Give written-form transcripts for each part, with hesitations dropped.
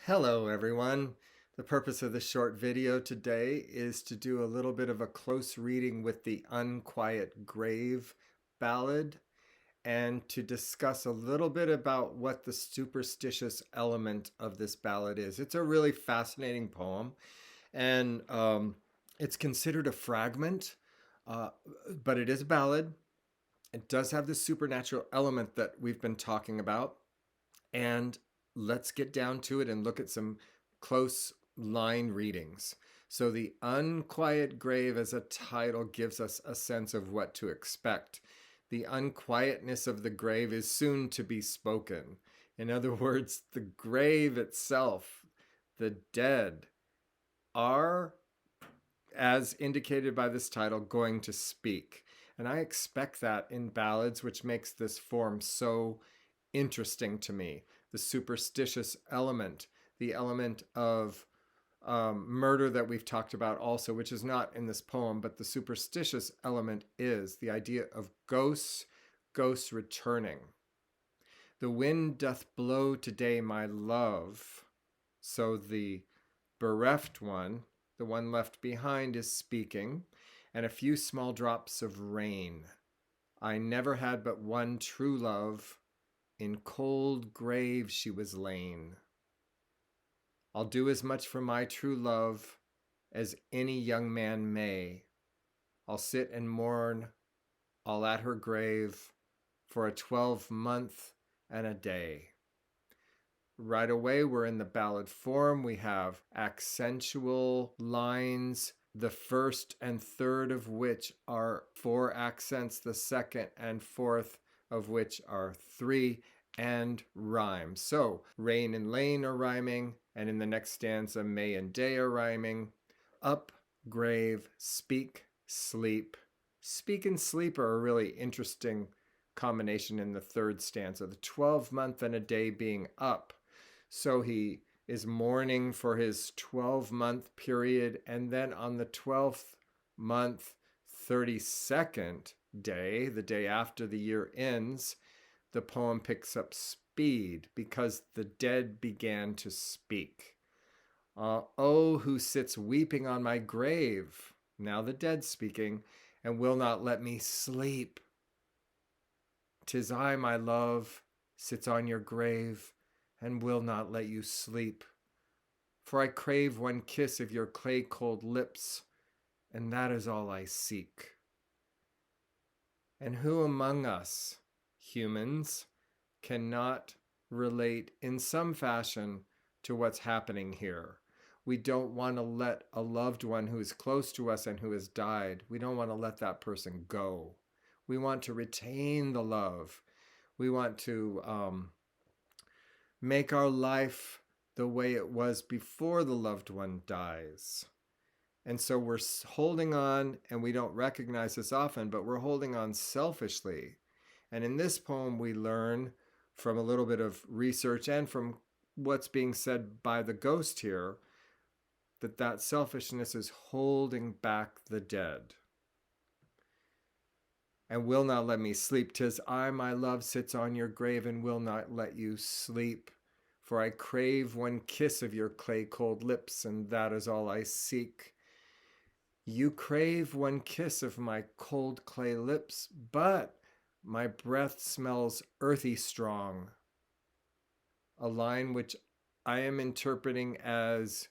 Hello everyone. The purpose of this short video today is to do a little bit of a close reading with the Unquiet Grave ballad and to discuss a little bit about what the superstitious element of this ballad is. It's a really fascinating poem and it's considered a fragment, uh, but it is a ballad. It does have this supernatural element that we've been talking about, and let's get down to it and look at some close line readings. So, The Unquiet Grave as a title gives us a sense of what to expect. The unquietness of the grave is soon to be spoken. In other words, the grave itself, the dead, are, as indicated by this title, going to speak. And I expect that in ballads, which makes this form so interesting to me. The superstitious element, the element of murder that we've talked about also, which is not in this poem, but the superstitious element is the idea of ghosts returning. The wind doth blow today, my love. So the bereft one, the one left behind, is speaking, and a few small drops of rain. I never had but one true love. In cold grave she was lain. I'll do as much for my true love as any young man may. I'll sit and mourn all at her grave for a 12-month and a day. Right away, we're in the ballad form. We have accentual lines, the first and third of which are 4 accents, the second and fourth of which are 3, and rhyme. So rain and lane are rhyming, and in the next stanza, May and day are rhyming. Up, grave, speak, sleep. Speak and sleep are a really interesting combination in the third stanza. The 12-month and a day being up. So he is mourning for his 12-month period, and then on the 12th month, 32nd day, the day after the year ends, the poem picks up speed because the dead began to speak. Oh, who sits weeping on my grave, now the dead speaking, and will not let me sleep. 'Tis I, my love, sits on your grave, and will not let you sleep. For I crave one kiss of your clay-cold lips, and that is all I seek. And who among us, humans, cannot relate in some fashion to what's happening here? We don't want to let a loved one who is close to us and who has died, we don't want to let that person go. We want to retain the love. We want to make our life the way it was before the loved one dies. And so we're holding on, and we don't recognize this often, but we're holding on selfishly. And in this poem, we learn from a little bit of research and from what's being said by the ghost here, that selfishness is holding back the dead. And will not let me sleep. 'Tis I, my love, sits on your grave, and will not let you sleep. For I crave one kiss of your clay-cold lips, and that is all I seek. You crave one kiss of my cold clay lips, but my breath smells earthy strong. A line which I am interpreting as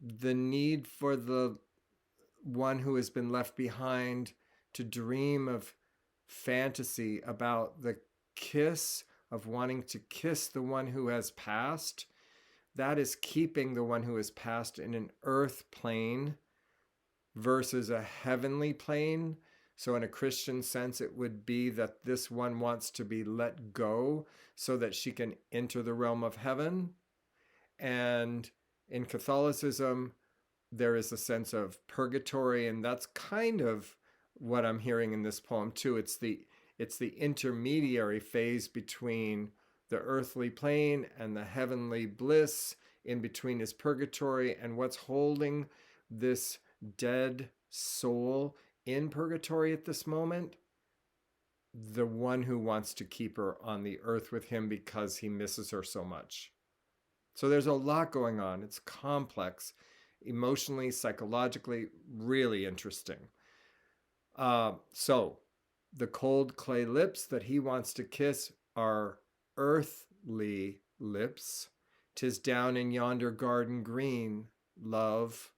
the need for the one who has been left behind to dream of fantasy about the kiss of wanting to kiss the one who has passed. That is keeping the one who has passed in an earth plane versus a heavenly plane. So in a Christian sense, it would be that this one wants to be let go so that she can enter the realm of heaven. And in Catholicism, there is a sense of purgatory, and that's kind of what I'm hearing in this poem too. It's the intermediary phase between the earthly plane and the heavenly bliss. In between is purgatory, and what's holding this dead soul in purgatory at this moment? The one who wants to keep her on the earth with him because he misses her so much. So there's a lot going on. It's complex, emotionally, psychologically, really interesting. So the cold clay lips that he wants to kiss are earthly lips. 'Tis down in yonder garden green, love,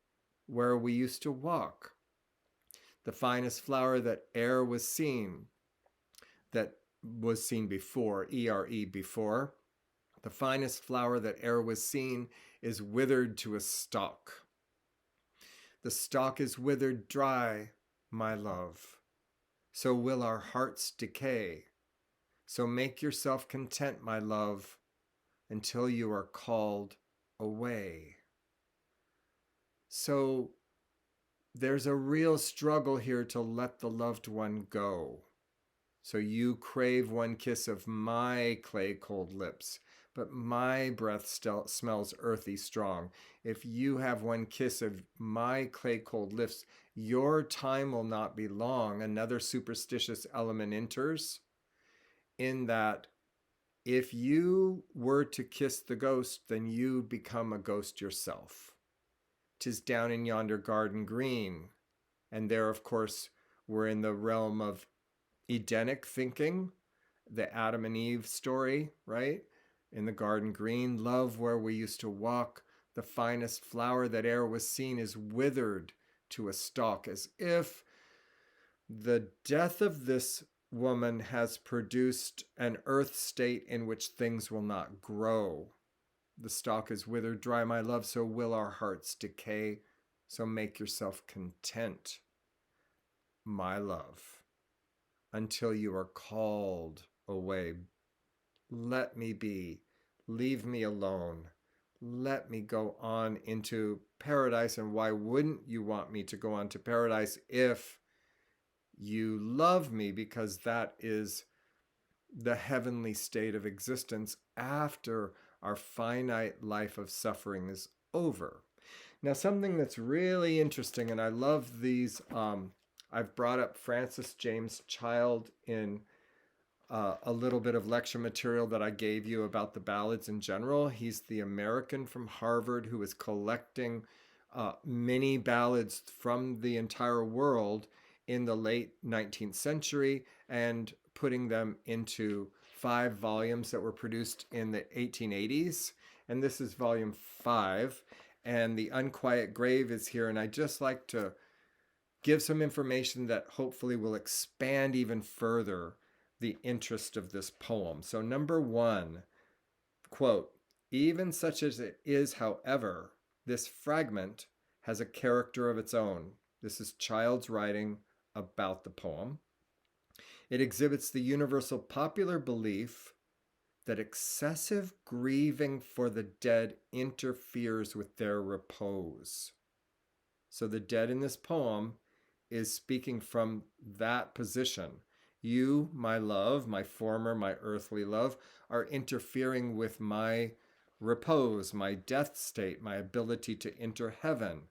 where we used to walk. The finest flower that e'er was seen, that was seen before, ERE before. The finest flower that e'er was seen is withered to a stalk. The stalk is withered dry, my love. So will our hearts decay. So make yourself content, my love, until you are called away. So there's a real struggle here to let the loved one go. So you crave one kiss of my clay cold lips, but my breath still smells earthy strong. If you have one kiss of my clay cold lips, your time will not be long. Another superstitious element enters, in that if you were to kiss the ghost, then you become a ghost yourself. 'Tis down in yonder garden green. And there, of course, we're in the realm of Edenic thinking, the Adam and Eve story, right? In the garden green, love, where we used to walk, the finest flower that e'er was seen is withered to a stalk, as if the death of this woman has produced an earth state in which things will not grow. The stalk is withered dry, my love, so will our hearts decay. So make yourself content, my love, until you are called away. Let me be. Leave me alone. Let me go on into paradise. And why wouldn't you want me to go on to paradise if you love me? Because that is the heavenly state of existence after our finite life of suffering is over. Now, something that's really interesting, and I love these, I've brought up Francis James Child in a little bit of lecture material that I gave you about the ballads in general. He's the American from Harvard who is collecting many ballads from the entire world in the late 19th century and putting them into 5 volumes that were produced in the 1880s. And this is volume 5. And the Unquiet Grave is here. And I just like to give some information that hopefully will expand even further the interest of this poem. So number 1, quote, even such as it is, however, this fragment has a character of its own. This is Child's writing about the poem. It exhibits the universal popular belief that excessive grieving for the dead interferes with their repose. So the dead in this poem is speaking from that position. You, my love, my former, my earthly love, are interfering with my repose, my death state, my ability to enter heaven.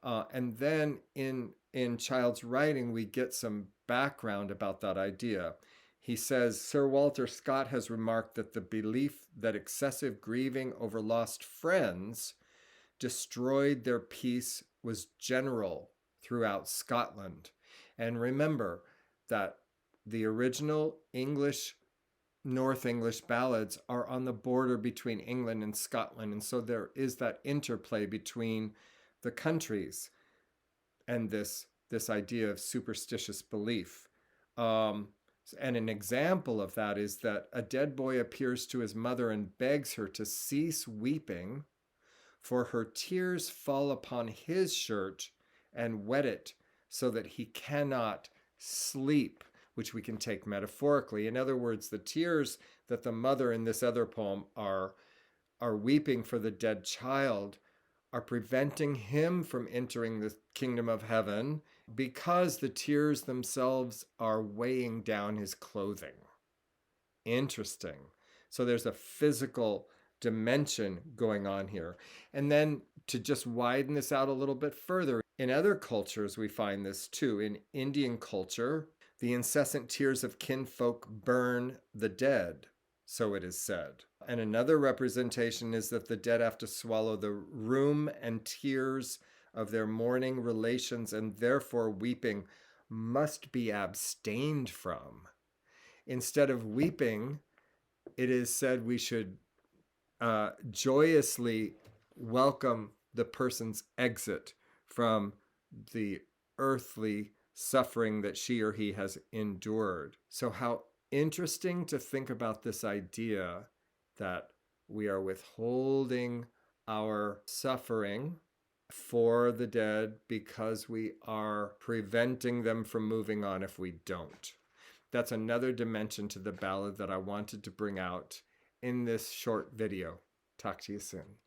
And then in Child's writing, we get some background about that idea. He says, Sir Walter Scott has remarked that the belief that excessive grieving over lost friends destroyed their peace was general throughout Scotland. And remember that the original English, North English ballads are on the border between England and Scotland. And so there is that interplay between the countries and this idea of superstitious belief. And an example of that is that a dead boy appears to his mother and begs her to cease weeping, for her tears fall upon his shirt and wet it so that he cannot sleep, which we can take metaphorically. In other words, the tears that the mother in this other poem are weeping for the dead child are preventing him from entering the kingdom of heaven because the tears themselves are weighing down his clothing. Interesting. So there's a physical dimension going on here. And then to just widen this out a little bit further, in other cultures we find this too. In Indian culture, the incessant tears of kinfolk burn the dead, so it is said. And another representation is that the dead have to swallow the rheum and tears of their mourning relations, and therefore weeping must be abstained from. Instead of weeping, it is said we should joyously welcome the person's exit from the earthly suffering that she or he has endured. So, how interesting to think about this idea that we are withholding our suffering for the dead because we are preventing them from moving on if we don't. That's another dimension to the ballad that I wanted to bring out in this short video. Talk to you soon.